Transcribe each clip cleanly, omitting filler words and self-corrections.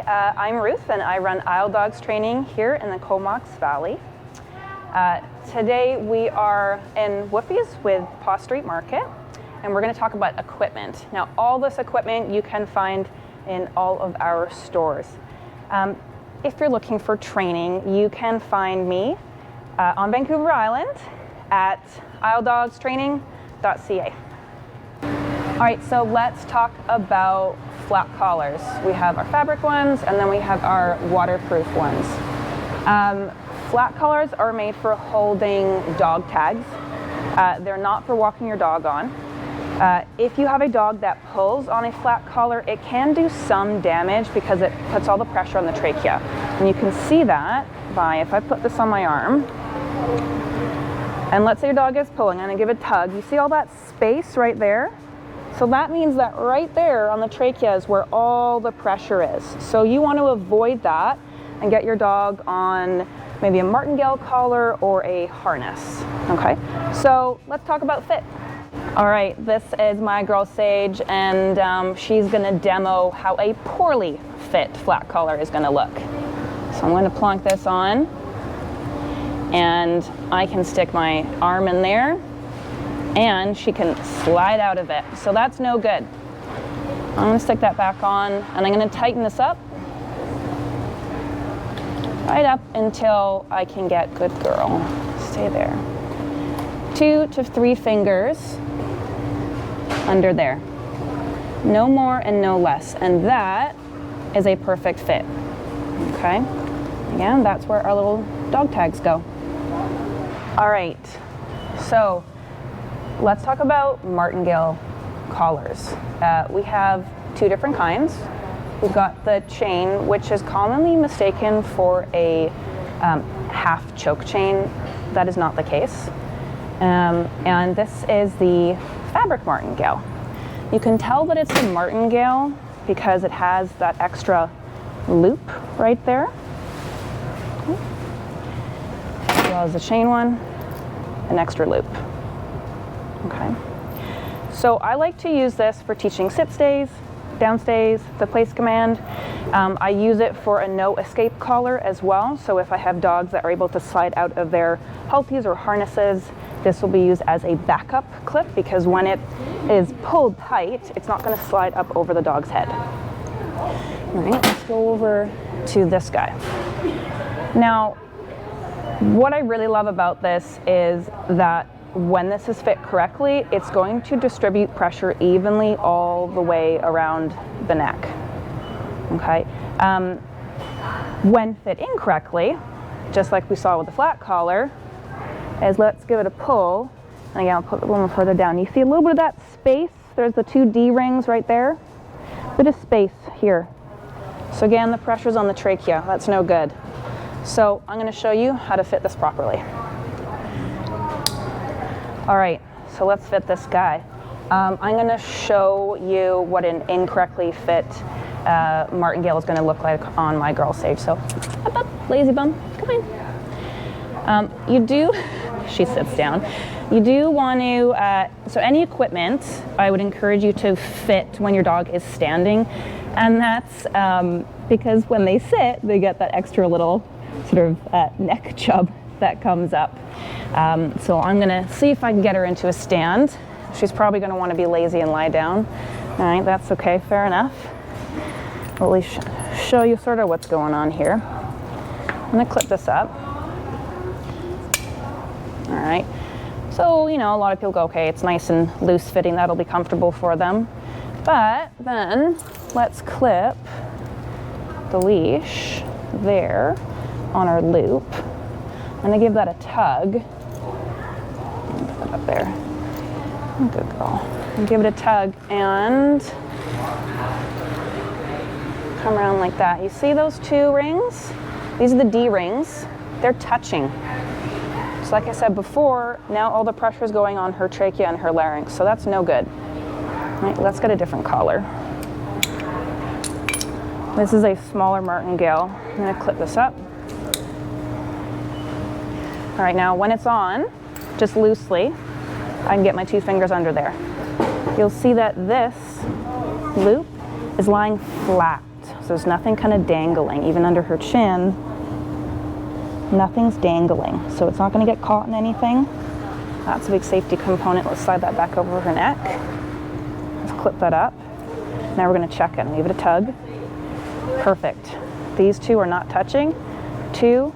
I'm Ruth and I run Isle Dogs training here in the Comox Valley. Today we are in Whoopies with Paw Street Market and we're going to talk about equipment. Now all this equipment you can find in all of our stores. If you're looking for training, you can find me on Vancouver Island at isledogstraining.ca. All right, so let's talk about flat collars. We have our fabric ones and then we have our waterproof ones. Flat collars are made for holding dog tags. They're not for walking your dog on. If you have a dog that pulls on a flat collar, it can do some damage because it puts all the pressure on the trachea. And you can see that by, if I put this on my arm, and let's say your dog is pulling, I'm gonna give it a tug. You see all that space right there? So that means that right there on the trachea is where all the pressure is. So you want to avoid that and get your dog on maybe a Martingale collar or a harness. Okay, so let's talk about fit. All right, this is my girl Sage and she's gonna demo how a poorly fit flat collar is gonna look. So I'm gonna plonk this on and I can stick my arm in there and she can slide out of it. So that's no good. I'm gonna stick that back on and I'm gonna tighten this up, right up until I can get, good girl, stay there. 2 to 3 fingers under there. No more and no less. And that is a perfect fit, okay? Again, that's where our little dog tags go. All right, so let's talk about Martingale collars. We have 2 different kinds. We've got the chain, which is commonly mistaken for a half choke chain. That is not the case. And this is the fabric Martingale. You can tell that it's a Martingale because it has that extra loop right there. As well as the chain one, an extra loop. Okay, so I like to use this for teaching sit stays, down stays, the place command. I use it for a no escape collar as well. So if I have dogs that are able to slide out of their Haltis or harnesses, this will be used as a backup clip because when it is pulled tight, it's not going to slide up over the dog's head. All right, let's go over to this guy. Now, what I really love about this is that when this is fit correctly, it's going to distribute pressure evenly all the way around the neck, okay? When fit incorrectly, just like we saw with the flat collar, is let's give it a pull, and again, I'll put it a little further down. You see a little bit of that space? There's the 2 D rings right there. Bit of space here. So again, the pressure's on the trachea. That's no good. So I'm gonna show you how to fit this properly. All right, so let's fit this guy. I'm gonna show you what an incorrectly fit Martingale is gonna look like on my girl Sage. So, up, up, lazy bum, come on. You do, she sits down. You do want to, so any equipment, I would encourage you to fit when your dog is standing. And that's because when they sit, they get that extra little sort of neck chub that comes up. So I'm gonna see if I can get her into a stand. She's probably gonna wanna be lazy and lie down. All right, that's okay, fair enough. I'll at least show you sort of what's going on here. I'm gonna clip this up. All right, so you know, a lot of people go, okay, it's nice and loose fitting, that'll be comfortable for them. But then let's clip the leash there on our loop. I'm gonna give that a tug. Put that up there. Good girl. And give it a tug and come around like that. You see those 2 rings? These are the D rings. They're touching. So like I said before, now all the pressure is going on her trachea and her larynx, so that's no good. All right, let's get a different collar. This is a smaller Martingale. I'm gonna clip this up. All right, now when it's on, just loosely, I can get my 2 fingers under there. You'll see that this loop is lying flat. So there's nothing kind of dangling, even under her chin. Nothing's dangling, so it's not going to get caught in anything. That's a big safety component. Let's slide that back over her neck. Let's clip that up. Now we're going to check it and give it a tug. Perfect. These two are not touching. 2,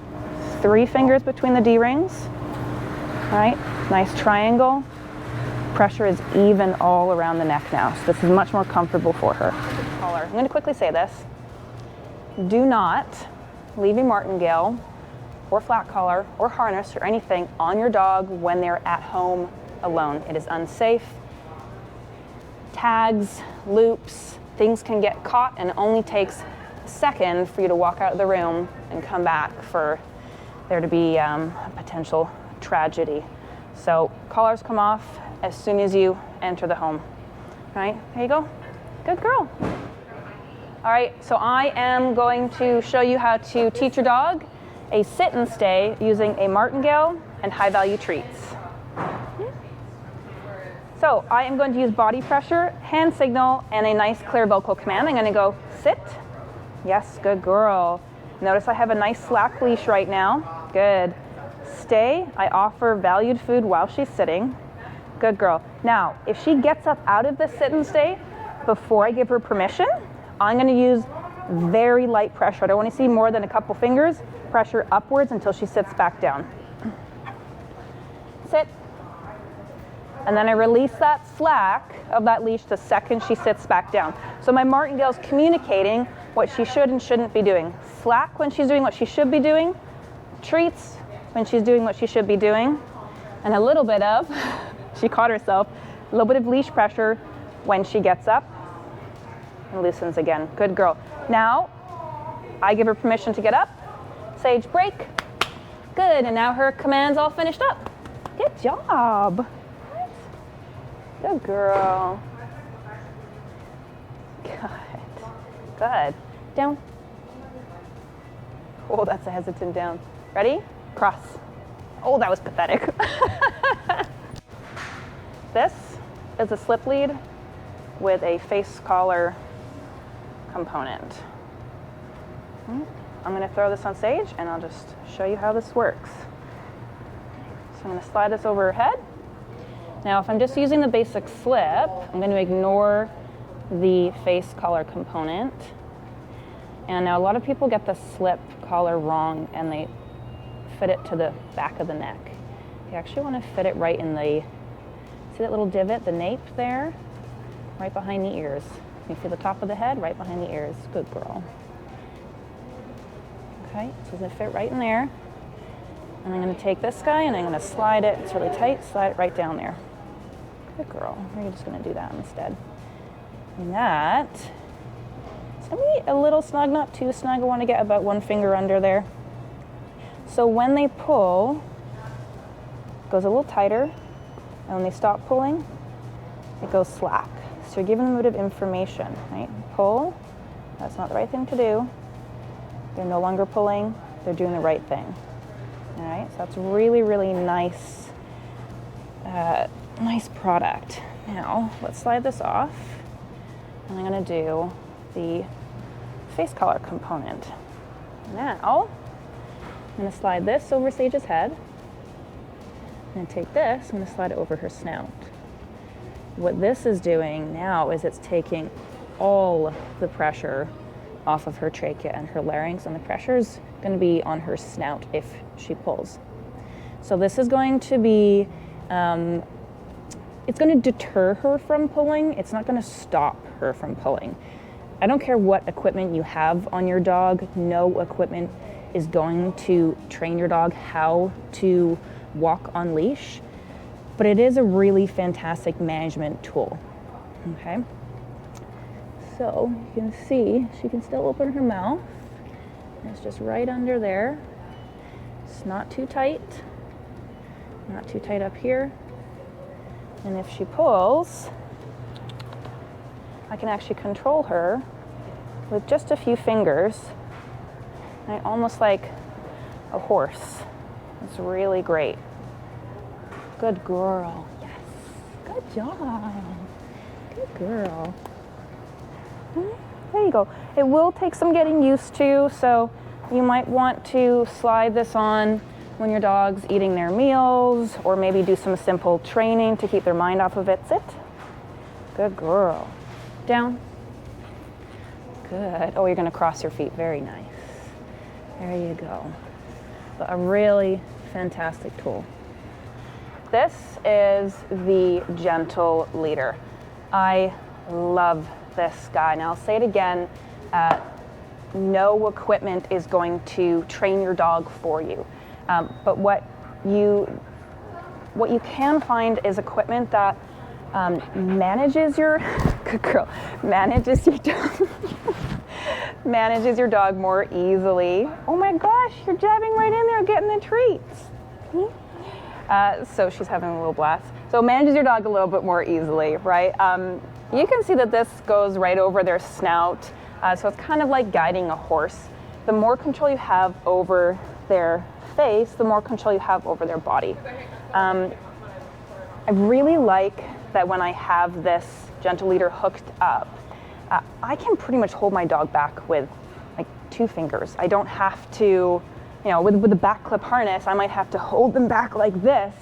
3 fingers between the D-rings. All right, nice triangle. Pressure is even all around the neck now, so this is much more comfortable for her. Collar. I'm going to quickly say this. Do not leave a martingale or flat collar or harness or anything on your dog when they're at home alone. It is unsafe. Tags, loops, things can get caught, and it only takes a second for you to walk out of the room and come back for there to be a potential tragedy. So collars come off as soon as you enter the home. All right, there you go. Good girl. All right, so I am going to show you how to teach your dog a sit and stay using a martingale and high value treats. So I am going to use body pressure, hand signal, and a nice clear vocal command. I'm going to go sit. Yes, good girl. Notice I have a nice slack leash right now. Good. Stay. I offer valued food while she's sitting. Good girl. Now, if she gets up out of the sit and stay before I give her permission, I'm going to use very light pressure. I don't want to see more than a couple fingers. Pressure upwards until she sits back down. Sit. And then I release that slack of that leash the second she sits back down. So my martingale's communicating what she should and shouldn't be doing. Slack when she's doing what she should be doing. Treats when she's doing what she should be doing. And a little bit of, she caught herself, a little bit of leash pressure when she gets up and loosens again. Good girl. Now, I give her permission to get up. Sage break. Good, and now her command's all finished up. Good job. Good girl. Good. Good. Down. Oh, that's a hesitant down. Ready? Cross. Oh, that was pathetic. This is a slip lead with a face collar component. I'm going to throw this on Sage and I'll just show you how this works. So I'm going to slide this over her head. Now if I'm just using the basic slip, I'm going to ignore the face collar component. And now a lot of people get the slip collar wrong and they fit it to the back of the neck. You actually want to fit it right in the, see that little divot, the nape there? Right behind the ears. You see the top of the head, right behind the ears. Good girl. Okay, so it's going to fit right in there. And I'm going to take this guy and I'm going to slide it, it's really tight, slide it right down there. Good girl. We're just going to do that instead. And that, it's going to be a little snug, not too snug. I want to get about 1 finger under there. So when they pull, it goes a little tighter. And when they stop pulling, it goes slack. So you're giving them a bit of information, right? Pull, that's not the right thing to do. They're no longer pulling, they're doing the right thing. All right, so that's really, really nice, nice product. Now, let's slide this off. And I'm gonna do the face collar component. Now, I'm gonna slide this over Sage's head. I'm gonna take this, I'm gonna slide it over her snout. What this is doing now is it's taking all the pressure off of her trachea and her larynx, and the pressure is going to be on her snout if she pulls. So this is going to be, it's going to deter her from pulling. It's not going to stop her from pulling. I don't care what equipment you have on your dog. No equipment is going to train your dog how to walk on leash, but it is a really fantastic management tool. Okay. So you can see she can still open her mouth. It's just right under there. It's not too tight. Not too tight up here. And if she pulls, I can actually control her with just a few fingers. Right? Almost like a horse. It's really great. Good girl. Yes. Good job. Good girl. There you go. It will take some getting used to, so you might want to slide this on when your dog's eating their meals, or maybe do some simple training to keep their mind off of it. Sit. Good girl. Down. Good. Oh, you're going to cross your feet. Very nice. There you go. But a really fantastic tool. This is the Gentle Leader. I love this guy. Now I'll say it again, no equipment is going to train your dog for you. But what you can find is equipment that manages your good girl, manages your dog manages your dog more easily. Oh my gosh, you're jabbing right in there getting the treats. So she's having a little blast. So it manages your dog a little bit more easily, right? You can see that this goes right over their snout. So it's kind of like guiding a horse. The more control you have over their face, the more control you have over their body. I really like that when I have this Gentle Leader hooked up, I can pretty much hold my dog back with like 2 fingers. I don't have to, you know, with the back clip harness, I might have to hold them back like this,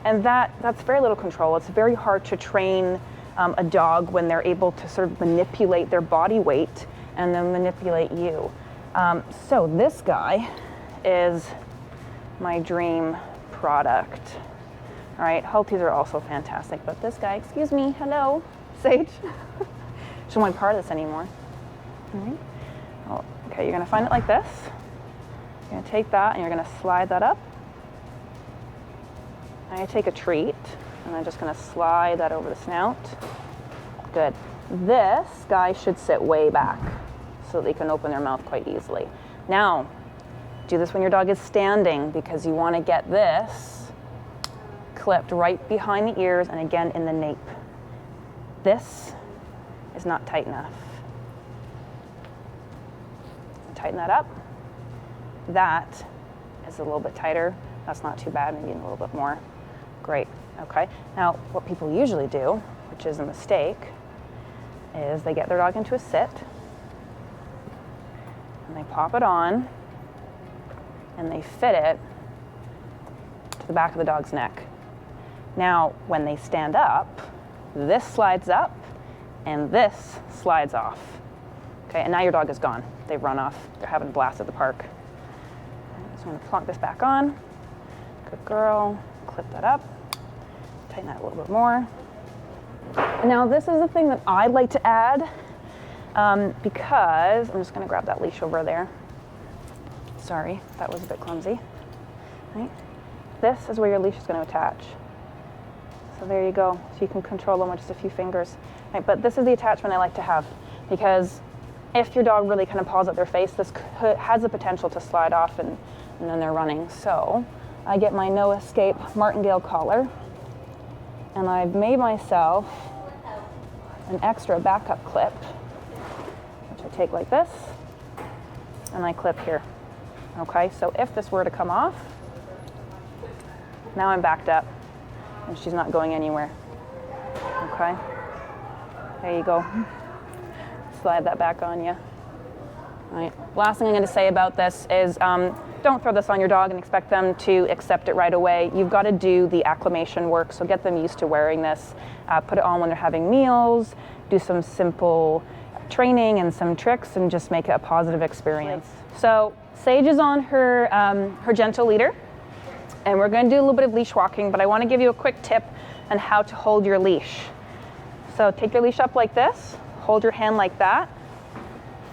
and that's very little control. It's very hard to train a dog when they're able to sort of manipulate their body weight and then manipulate you. So this guy is my dream product. All right, Haltis are also fantastic, but this guy, excuse me, hello, Sage. She doesn't want part of this anymore. All right. Oh, okay, you're gonna find it like this. You're gonna take that and you're gonna slide that up. I'm gonna take a treat and I'm just gonna slide that over the snout. Good. This guy should sit way back so that they can open their mouth quite easily. Now, do this when your dog is standing because you wanna get this clipped right behind the ears and again in the nape. This is not tight enough. Tighten that up. That is a little bit tighter. That's not too bad, maybe a little bit more. Great, okay. Now, what people usually do, which is a mistake, is they get their dog into a sit, and they pop it on, and they fit it to the back of the dog's neck. Now, when they stand up, this slides up, and this slides off. Okay, and now your dog is gone. They've run off. They're having a blast at the park. So I'm gonna plonk this back on. Good girl. Clip that up. Tighten that a little bit more. And now this is the thing that I'd like to add because I'm just gonna grab that leash over there. Sorry, that was a bit clumsy. Right? This is where your leash is gonna attach. So there you go. So you can control them with just a few fingers. Right, but this is the attachment I like to have because if your dog really kind of paws at their face, this has the potential to slide off and then they're running. So I get my no escape Martingale collar and I've made myself an extra backup clip, which I take like this and I clip here. Okay, so if this were to come off, now I'm backed up and she's not going anywhere. Okay. There you go. Slide that back on you. All right. Last thing I'm going to say about this is don't throw this on your dog and expect them to accept it right away. You've got to do the acclimation work, so get them used to wearing this. Put it on when they're having meals, do some simple training and some tricks, and just make it a positive experience. So Sage is on her, her Gentle Leader, and we're going to do a little bit of leash walking, but I want to give you a quick tip on how to hold your leash. So take your leash up like this, hold your hand like that,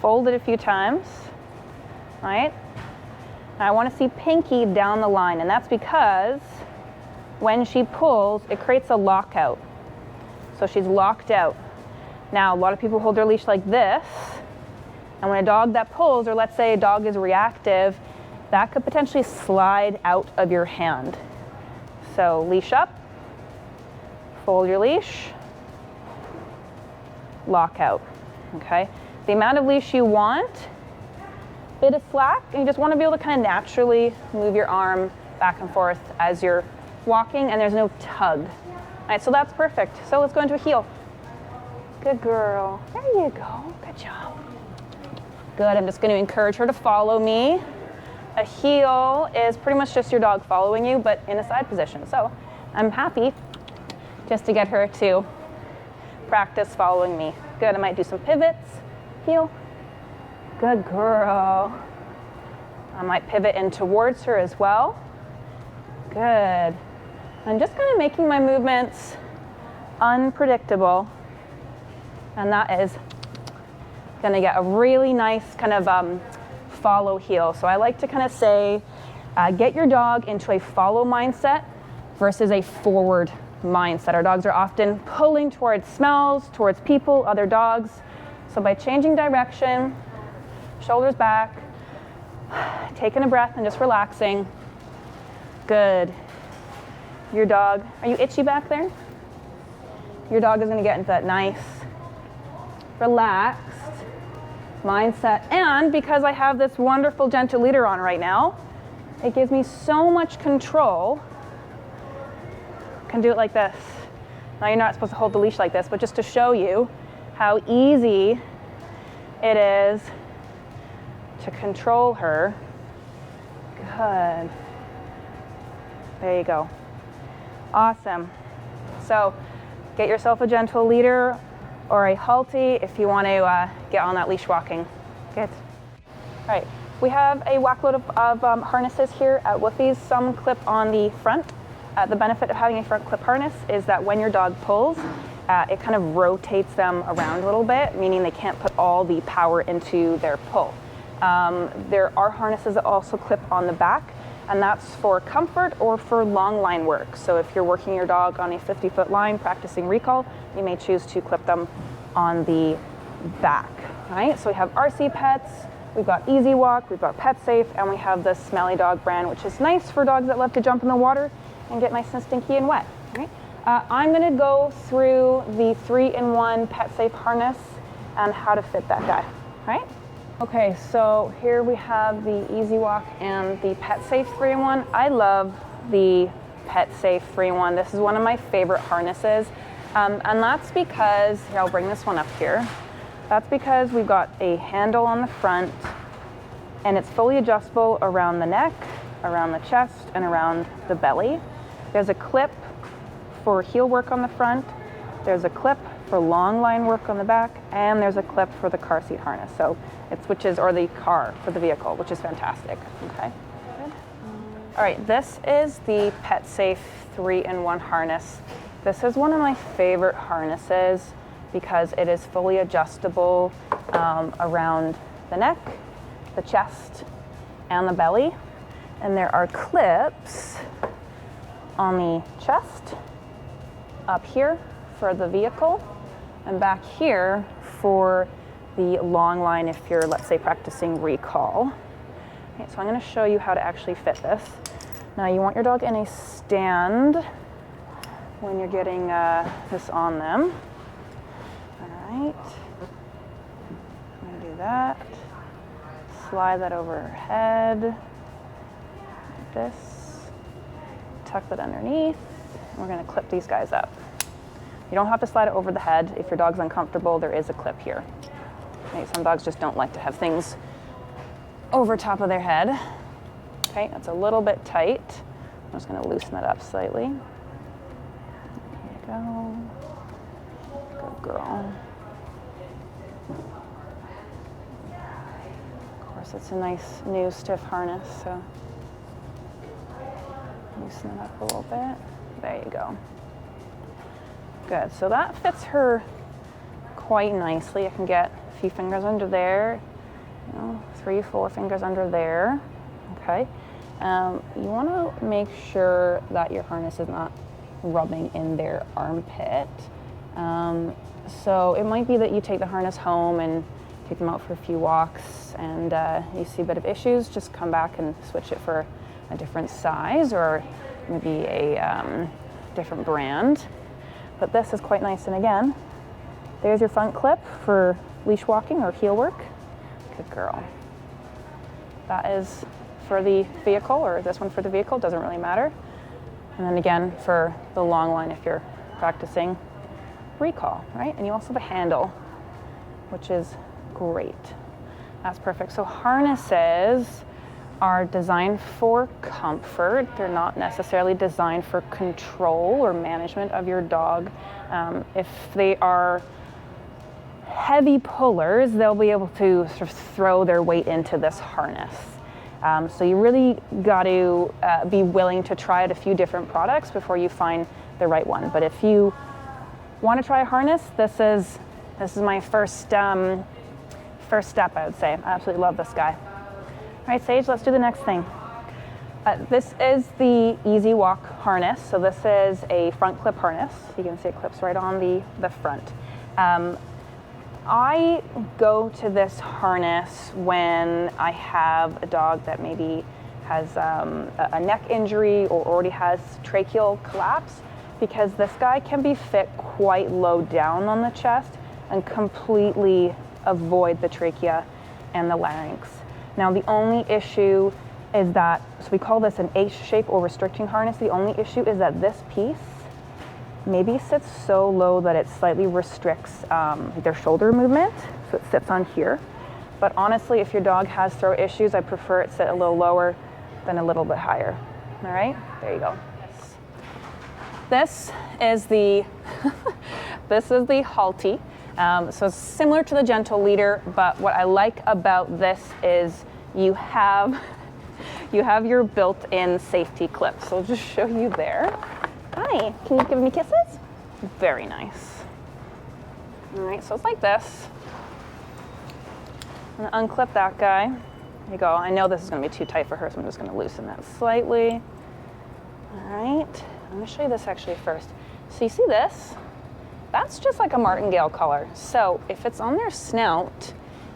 fold it a few times, all right? Now I want to see Pinky down the line, and that's because when she pulls, it creates a lockout. So she's locked out. Now a lot of people hold their leash like this, and when a dog that pulls, or let's say a dog is reactive, that could potentially slide out of your hand. So leash up, fold your leash, lock out, okay? The amount of leash you want, bit of slack, and you just want to be able to kind of naturally move your arm back and forth as you're walking, and there's no tug. All right, so that's perfect. So let's go into a heel. Good girl. There you go. Good job. Good, I'm just gonna encourage her to follow me. A heel is pretty much just your dog following you, but in a side position. So I'm happy just to get her to practice following me. Good, I might do some pivots. Heel. Good girl. I might pivot in towards her as well. Good. I'm just kind of making my movements unpredictable. And that is gonna get a really nice kind of follow heel. So I like to kind of say, get your dog into a follow mindset versus a forward mindset. Our dogs are often pulling towards smells, towards people, other dogs. So by changing direction, shoulders back, taking a breath and just relaxing. Good. Your dog, are you itchy back there? Your dog is gonna get into that nice, relaxed mindset. And because I have this wonderful gentle leader on right now, it gives me so much control. I can do it like this. Now you're not supposed to hold the leash like this, but just to show you how easy it is to control her. Good. There you go. Awesome. So get yourself a gentle leader or a Halti if you want to get on that leash walking. Good. All right, we have a whackload of harnesses here at Woofie's. Some clip on the front. The benefit of having a front clip harness is that when your dog pulls, it kind of rotates them around a little bit, meaning they can't put all the power into their pull. There are harnesses that also clip on the back, and that's for comfort or for long line work. So if you're working your dog on a 50-foot line practicing recall, you may choose to clip them on the back, right? So we have RC Pets, we've got Easy Walk, we've got PetSafe, and we have the Smelly Dog brand, which is nice for dogs that love to jump in the water and get nice and stinky and wet, right? I'm gonna go through the 3-in-1 PetSafe harness and how to fit that guy, right? Okay, so here we have the Easy Walk and the PetSafe 3-in-1. I love the PetSafe 3-in-1. This is one of my favorite harnesses. And that's because, here, I'll bring this one up here. That's because we've got a handle on the front and it's fully adjustable around the neck, around the chest, and around the belly. There's a clip for heel work on the front. There's a clip for long line work on the back, and there's a clip for the car seat harness. So it switches, or the car for the vehicle, which is fantastic. Okay. Good. All right, this is the PetSafe 3-in-1 harness. This is one of my favorite harnesses because it is fully adjustable around the neck, the chest, and the belly. And there are clips on the chest, up here for the vehicle, and back here for the long line if you're, let's say, practicing recall. Okay, so I'm going to show you how to actually fit this. Now you want your dog in a stand when you're getting this on them. All right, I'm going to do that. Slide that over her head, like this. Tuck that underneath. We're going to clip these guys up. You don't have to slide it over the head. If your dog's uncomfortable, there is a clip here. Okay, some dogs just don't like to have things over top of their head. Okay, that's a little bit tight. I'm just going to loosen that up slightly. There you go. Good girl. Of course, it's a nice new stiff harness, so loosen it up a little bit. There you go. Good, so that fits her quite nicely. I can get a few fingers under there, 3, 4 fingers under there, okay? You wanna make sure that your harness is not rubbing in their armpit. So it might be that you take the harness home and take them out for a few walks and you see a bit of issues, just come back and switch it for a different size or maybe a different brand. But this is quite nice, and again, there's your front clip for leash walking or heel work. Good girl. That is for the vehicle, or this one for the vehicle, doesn't really matter. And then again, for the long line if you're practicing recall, right? And you also have a handle, which is great. That's perfect. So harnesses are designed for comfort. They're not necessarily designed for control or management of your dog. If they are heavy pullers, they'll be able to sort of throw their weight into this harness. So you really got to be willing to try out a few different products before you find the right one. But if you want to try a harness, this is my first step, I would say. I absolutely love this guy. All right, Sage, let's do the next thing. This is the Easy Walk harness. So this is a front clip harness. You can see it clips right on the front. I go to this harness when I have a dog that maybe has a neck injury or already has tracheal collapse, because this guy can be fit quite low down on the chest and completely avoid the trachea and the larynx. Now the only issue is that, so we call this an H shape or restricting harness. The only issue is that this piece maybe sits so low that it slightly restricts their shoulder movement, so it sits on here. But honestly, if your dog has throat issues, I prefer it sit a little lower than a little bit higher. All right, there you go. This is the this is the Halti. So it's similar to the Gentle Leader, but what I like about this is you have your built-in safety clip. So I'll just show you there. Hi, can you give me kisses? Very nice. All right, so it's like this. I'm gonna unclip that guy. There you go. I know this is gonna be too tight for her, so I'm just gonna loosen that slightly. All right, I'm gonna show you this actually first. So you see this? That's just like a Martingale collar. So if it's on their snout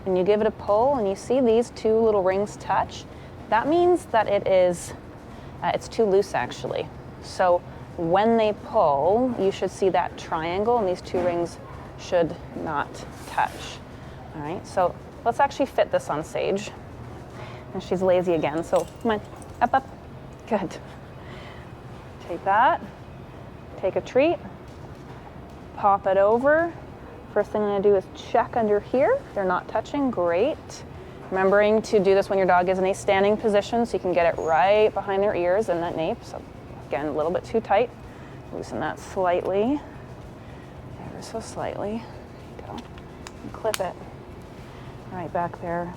and you give it a pull and you see these two little rings touch, that means that it's too loose actually. So when they pull, you should see that triangle and these two rings should not touch. All right, so let's actually fit this on Sage. And she's lazy again, so come on, up, up, good. Take that, take a treat, pop it over. First thing I'm gonna do is check under here. They're not touching, great. Remembering to do this when your dog is in a standing position so you can get it right behind their ears and that nape. So again, a little bit too tight. Loosen that slightly, ever so slightly. There you go. And clip it right back there.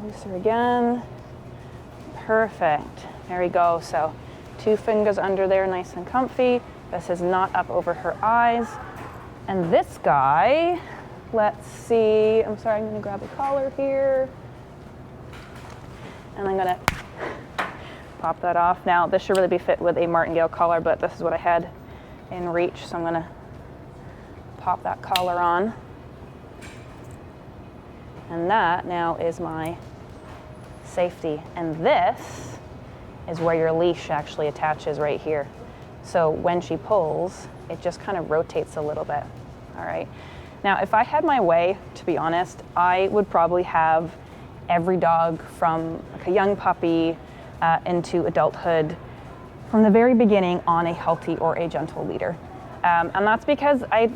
Looser again. Perfect. There we go. So 2 fingers under there, nice and comfy. This is not up over her eyes. And this guy, let's see. I'm sorry, I'm gonna grab the collar here. And I'm gonna pop that off. Now, this should really be fit with a Martingale collar, but this is what I had in reach, so I'm gonna pop that collar on. And that now is my safety. And this is where your leash actually attaches right here. So when she pulls, it just kind of rotates a little bit, all right? Now, if I had my way, to be honest, I would probably have every dog from like a young puppy into adulthood from the very beginning on a Halti or a Gentle Leader. And that's because I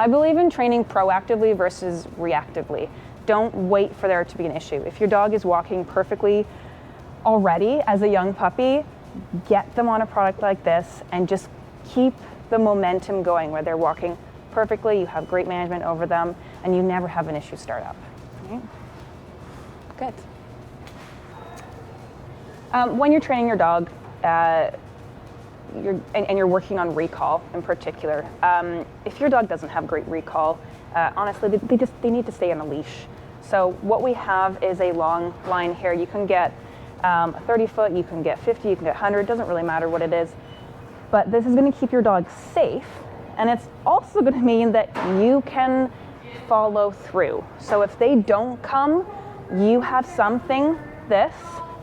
believe in training proactively versus reactively. Don't wait for there to be an issue. If your dog is walking perfectly already as a young puppy, get them on a product like this and just keep the momentum going where they're walking perfectly, you have great management over them, and you never have an issue start up. Right? Good. When you're training your dog, you're working on recall in particular, if your dog doesn't have great recall, honestly, they need to stay on a leash. So what we have is a long line here. You can get a 30 foot, you can get 50, you can get 100, doesn't really matter what it is. But this is gonna keep your dog safe, and it's also gonna mean that you can follow through. So if they don't come, you have something, this,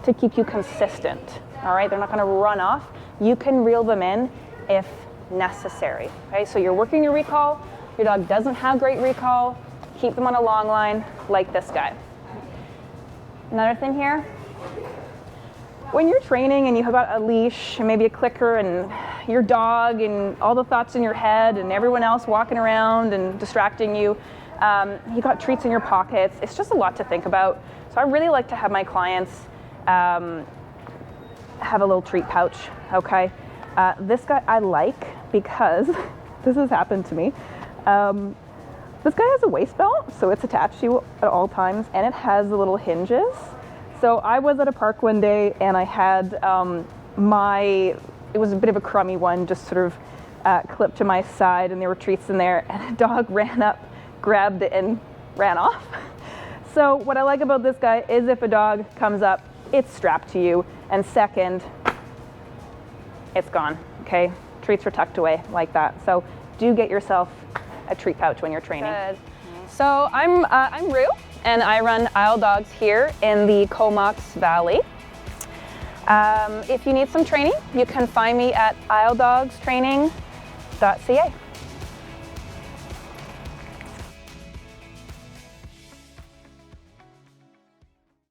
to keep you consistent, all right? They're not gonna run off. You can reel them in if necessary, okay? So you're working your recall, your dog doesn't have great recall, keep them on a long line like this guy. Another thing here, when you're training and you have got a leash and maybe a clicker and your dog and all the thoughts in your head and everyone else walking around and distracting you, You got treats in your pockets. It's just a lot to think about. So I really like to have my clients have a little treat pouch, okay? This guy I like because this has happened to me. This guy has a waist belt, so it's attached to you at all times, and it has the little hinges. So I was at a park one day and I had it was a bit of a crummy one, just sort of clipped to my side, and there were treats in there, and a dog ran up, grabbed it, and ran off. So what I like about this guy is if a dog comes up, it's strapped to you, and second, it's gone, okay? Treats are tucked away like that. So do get yourself a treat pouch when you're training. Good. So I'm Ruth, and I run Isle Dogs here in the Comox Valley. If you need some training, you can find me at isledogstraining.ca.